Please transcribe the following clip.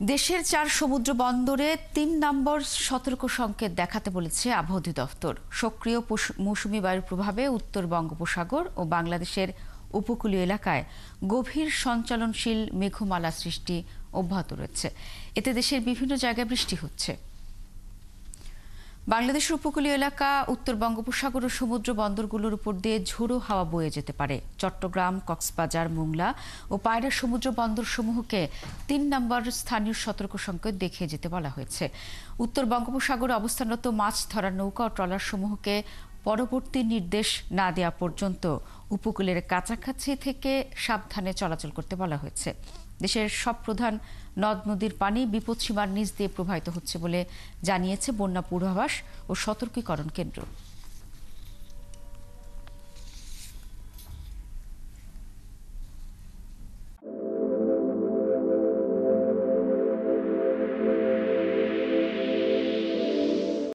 দেশের 4 সমুদ্র বন্দরে 3 নম্বর সতর্ক সংকেত দেখাতে বলেছে আবহাওয়া অধিদপ্তর। সক্রিয় মৌসুমী বায়ুর প্রভাবে উত্তর বঙ্গোপসাগর ও বাংলাদেশের উপকূলীয় এলাকায় গভীর সঞ্চালনশীল মেঘমালা সৃষ্টি অব্যাহত রয়েছে। এতে দেশের বিভিন্ন জায়গায় বৃষ্টি হচ্ছে। বাংলাদেশের উপকূলীয় এলাকা, উত্তর বঙ্গোপসাগর ও সমুদ্র বন্দরগুলোর উপর দিয়ে ঝোড়ো হাওয়া বয়ে যেতে পারে। চট্টগ্রাম, কক্সবাজার, মোংলা ও পায়রা সমুদ্র বন্দরসমূহকে 3 নম্বর স্থানীয় সতর্ক সংকেত দেখিয়ে যেতে বলা হয়েছে। উত্তর বঙ্গোপসাগরে অবস্থানরত মাছ ধরার নৌকা ও ট্রলারসমূহকে পরবর্তী নির্দেশ না দেওয়া পর্যন্ত উপকূলের কাছাকাছি থেকে সাবধানে চলাচল করতে বলা হয়েছে। দেশের সব প্রধান নদ নদীর পানি বিপদসীমার নিচ দিয়ে প্রবাহিত হচ্ছে বলে জানিয়েছে বন্যা পূর্বাভাস ও সতর্কীকরণ কেন্দ্র।